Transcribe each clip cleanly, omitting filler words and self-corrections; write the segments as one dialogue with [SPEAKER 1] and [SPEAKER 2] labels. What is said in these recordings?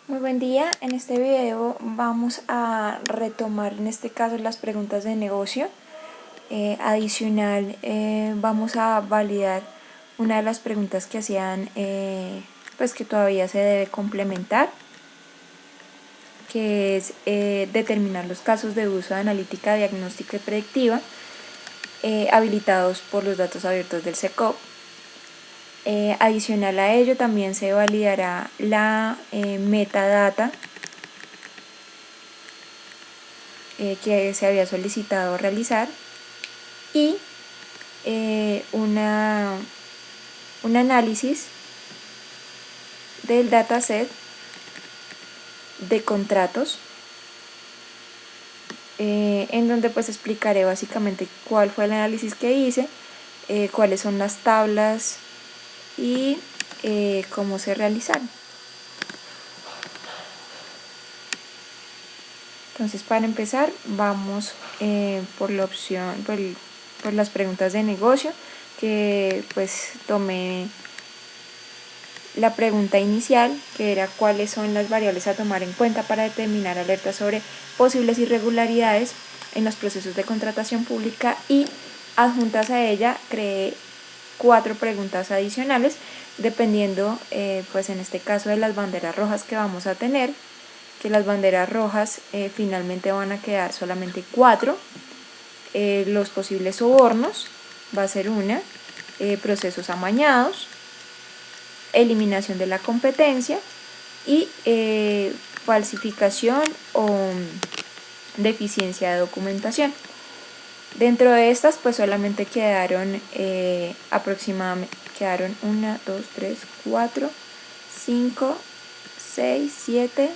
[SPEAKER 1] Muy buen día, en este video vamos a retomar en este caso las preguntas de negocio. Adicional vamos a validar una de las preguntas que hacían pues que todavía se debe complementar, que es determinar los casos de uso de analítica diagnóstica y predictiva habilitados por los datos abiertos del SECOP. Adicional a ello también se validará la metadata que se había solicitado realizar y un análisis del dataset de contratos en donde pues explicaré básicamente cuál fue el análisis que hice, cuáles son las tablas y cómo se realizaron. Entonces, para empezar vamos por la opción, por las preguntas de negocio, que pues tomé la pregunta inicial, que era cuáles son las variables a tomar en cuenta para determinar alertas sobre posibles irregularidades en los procesos de contratación pública, y adjuntas a ella creé 4 preguntas adicionales dependiendo pues en este caso de las banderas rojas que vamos a tener, que las banderas rojas finalmente van a quedar solamente 4. Los posibles sobornos va a ser una, procesos amañados, eliminación de la competencia y falsificación o deficiencia de documentación. Dentro de estas pues solamente quedaron aproximadamente, quedaron 1, 2, 3, 4, 5, 6, 7,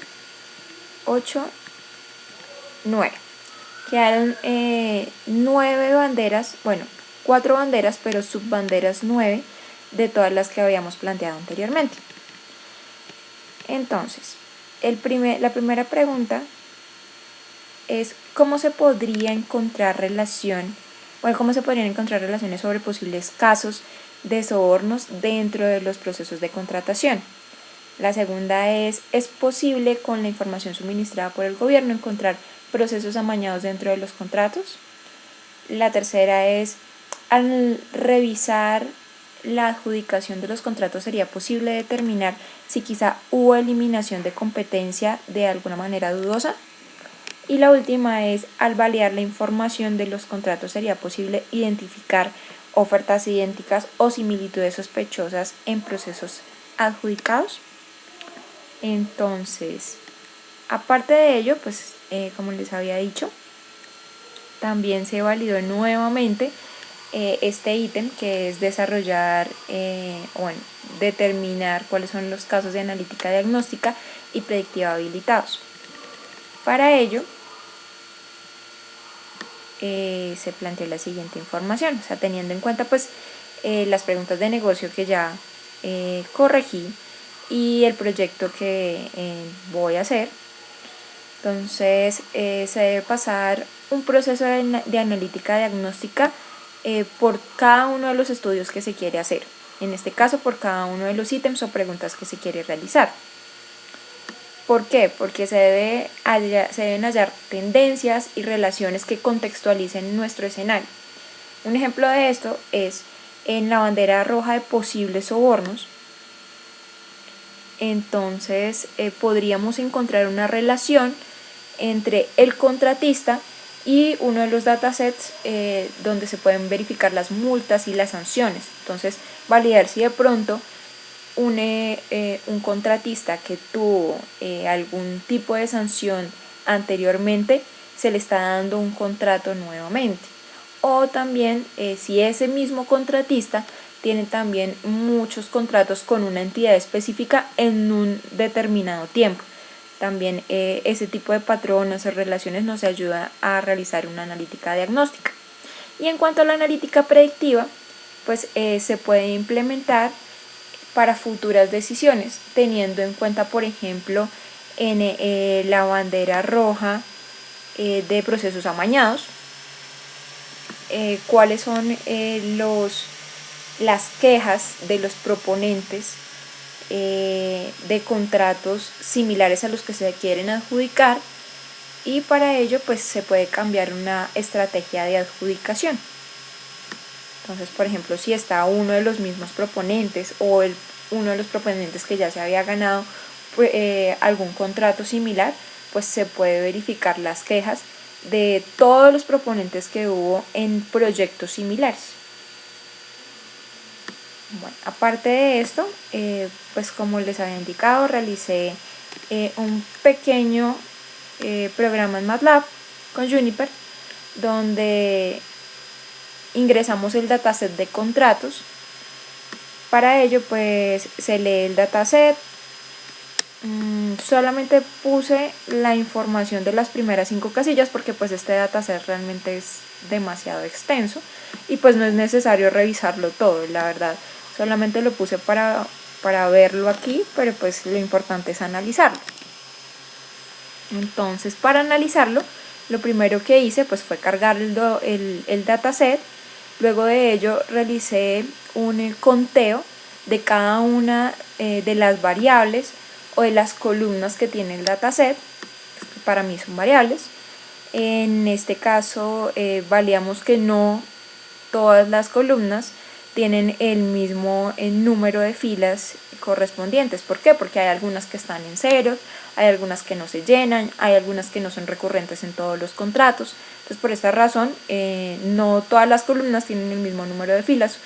[SPEAKER 1] 8, 9. Quedaron 9 banderas, bueno, 4 banderas, pero subbanderas 9 de todas las que habíamos planteado anteriormente. Entonces, la primera pregunta es cómo se podría encontrar cómo se podrían encontrar relaciones sobre posibles casos de sobornos dentro de los procesos de contratación. La segunda es posible con la información suministrada por el gobierno encontrar procesos amañados dentro de los contratos. La tercera es, al revisar la adjudicación de los contratos, sería posible determinar si quizá hubo eliminación de competencia de alguna manera dudosa. Y la última es, al validar la información de los contratos, sería posible identificar ofertas idénticas o similitudes sospechosas en procesos adjudicados. Entonces, aparte de ello, pues como les había dicho, también se validó nuevamente este ítem, que es desarrollar, determinar cuáles son los casos de analítica diagnóstica y predictiva habilitados. Para ello, se planteó la siguiente información, o sea, teniendo en cuenta pues las preguntas de negocio que ya corregí y el proyecto que voy a hacer. Entonces se debe pasar un proceso de analítica diagnóstica por cada uno de los estudios que se quiere hacer, en este caso por cada uno de los ítems o preguntas que se quiere realizar. ¿Por qué? Porque se deben hallar tendencias y relaciones que contextualicen nuestro escenario. Un ejemplo de esto es en la bandera roja de posibles sobornos. Entonces podríamos encontrar una relación entre el contratista y uno de los datasets donde se pueden verificar las multas y las sanciones. Entonces, validar si de pronto un contratista que tuvo algún tipo de sanción anteriormente se le está dando un contrato nuevamente. O también si ese mismo contratista tiene también muchos contratos con una entidad específica en un determinado tiempo. También ese tipo de patrones o relaciones nos ayuda a realizar una analítica diagnóstica. Y en cuanto a la analítica predictiva, pues se puede implementar para futuras decisiones, teniendo en cuenta, por ejemplo, en la bandera roja de procesos amañados, cuáles son las quejas de los proponentes de contratos similares a los que se quieren adjudicar, y para ello pues se puede cambiar una estrategia de adjudicación. Entonces, por ejemplo, si está uno de los mismos proponentes o uno de los proponentes que ya se había ganado algún contrato similar, pues se puede verificar las quejas de todos los proponentes que hubo en proyectos similares. Bueno, aparte de esto, pues como les había indicado, realicé un pequeño programa en MATLAB con Juniper, donde ingresamos el dataset de contratos. Para ello pues se lee el dataset. Solamente puse la información de las primeras 5 casillas porque pues este dataset realmente es demasiado extenso y pues no es necesario revisarlo todo, la verdad. Solamente lo puse para verlo aquí, pero pues lo importante es analizarlo. Entonces, para analizarlo, lo primero que hice pues fue cargar el dataset. Luego de ello realicé un conteo de cada una de las variables o de las columnas que tiene el dataset, que para mí son variables. En este caso validamos que no todas las columnas tienen el mismo número de filas correspondientes. ¿Por qué? Porque hay algunas que están en ceros, hay algunas que no se llenan, hay algunas que no son recurrentes en todos los contratos. Entonces, por esta razón, no todas las columnas tienen el mismo número de filas.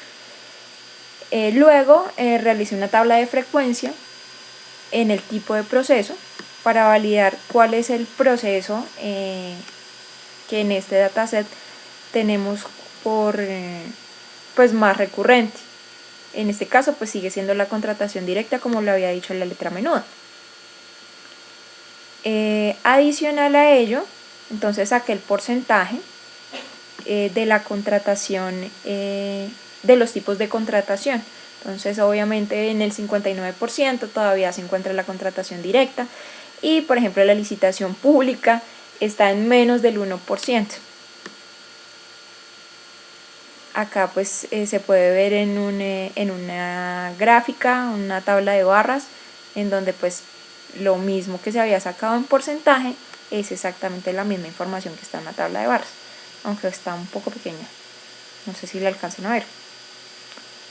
[SPEAKER 1] Luego realicé una tabla de frecuencia en el tipo de proceso para validar cuál es el proceso que en este dataset tenemos por pues más recurrente. En este caso pues sigue siendo la contratación directa, como lo había dicho en la letra menuda. Adicional a ello, entonces saqué el porcentaje de la contratación, de los tipos de contratación. Entonces obviamente en el 59% todavía se encuentra la contratación directa, y por ejemplo la licitación pública está en menos del 1%. Acá pues se puede ver en una gráfica, una tabla de barras, en donde pues lo mismo que se había sacado en porcentaje es exactamente la misma información que está en la tabla de barras, aunque está un poco pequeña, no sé si la alcancen a ver.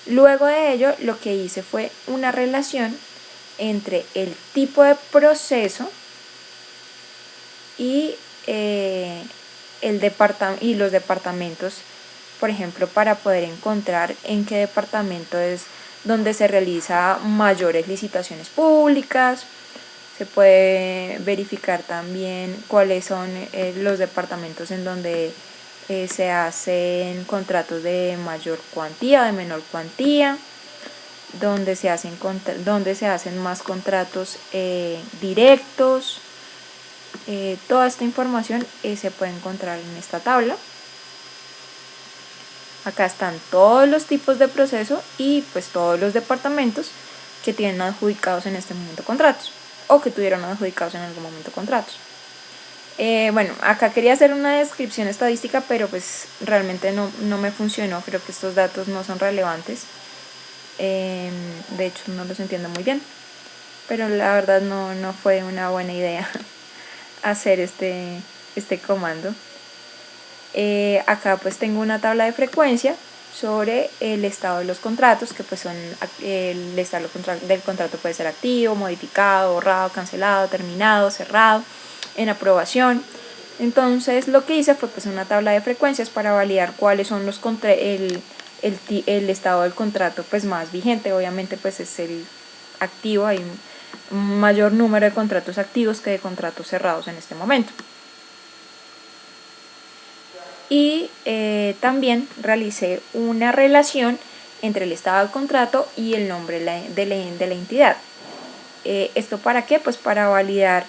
[SPEAKER 1] Luego de ello lo que hice fue una relación entre el tipo de proceso y los departamentos, por ejemplo, para poder encontrar en qué departamento es donde se realiza mayores licitaciones públicas. Se puede verificar también cuáles son los departamentos en donde se hacen contratos de mayor cuantía o de menor cuantía, donde se hacen más contratos directos. Toda esta información se puede encontrar en esta tabla. Acá están todos los tipos de proceso y pues todos los departamentos que tienen adjudicados en este momento contratos o que tuvieron adjudicados en algún momento contratos. Bueno, acá quería hacer una descripción estadística, pero pues realmente no me funcionó. Creo que estos datos no son relevantes. De hecho no los entiendo muy bien, pero la verdad no fue una buena idea hacer este comando. Acá pues tengo una tabla de frecuencia sobre el estado de los contratos, que pues son el estado del contrato puede ser activo, modificado, borrado, cancelado, terminado, cerrado, en aprobación. Entonces lo que hice fue pues una tabla de frecuencias para validar cuáles son el estado del contrato pues más vigente. Obviamente pues es el activo, hay un mayor número de contratos activos que de contratos cerrados en este momento. Y también realicé una relación entre el estado del contrato y el nombre de la entidad. ¿Esto para qué? Pues para validar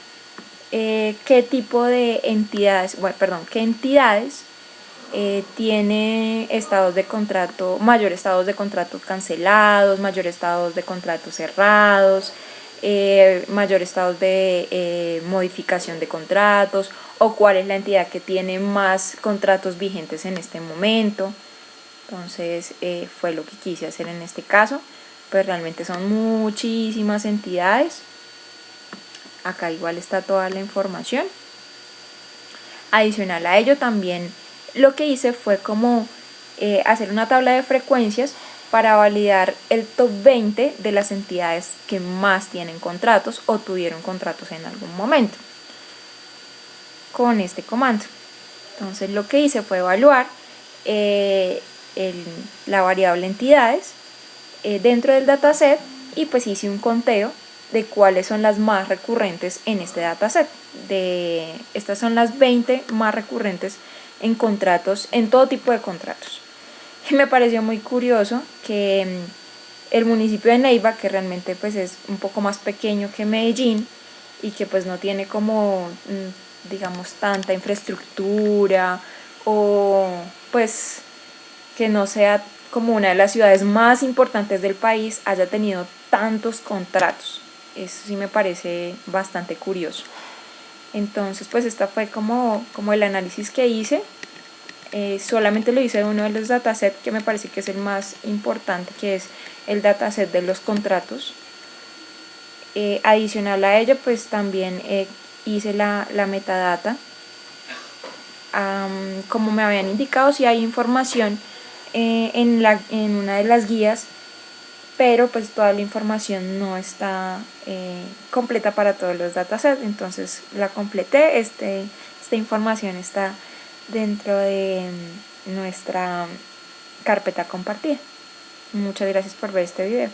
[SPEAKER 1] qué tipo de entidades, qué entidades tiene estados de contrato, mayor estados de contrato cancelados, mayor estados de contrato cerrados, mayor estados de modificación de contratos, o cuál es la entidad que tiene más contratos vigentes en este momento. Entonces fue lo que quise hacer en este caso. pues realmente son muchísimas entidades. Acá igual está toda la información. Adicional a ello también lo que hice fue como hacer una tabla de frecuencias para validar el top 20 de las entidades que más tienen contratos o tuvieron contratos en algún momento con este comando. Entonces lo que hice fue evaluar la variable entidades dentro del dataset y pues hice un conteo de cuáles son las más recurrentes en este dataset. Estas son las 20 más recurrentes en contratos, en todo tipo de contratos. Y me pareció muy curioso que el municipio de Neiva, que realmente pues es un poco más pequeño que Medellín y que pues no tiene como digamos tanta infraestructura o pues que no sea como una de las ciudades más importantes del país, haya tenido tantos contratos. Eso sí me parece bastante curioso. Entonces pues esta fue como el análisis que hice. Solamente lo hice de uno de los datasets que me parece que es el más importante, que es el dataset de los contratos. Adicional a ello pues también hice la metadata. Como me habían indicado, si hay información en una de las guías, pero pues toda la información no está completa para todos los datasets, entonces la completé. Esta información está dentro de nuestra carpeta compartida. Muchas gracias por ver este video.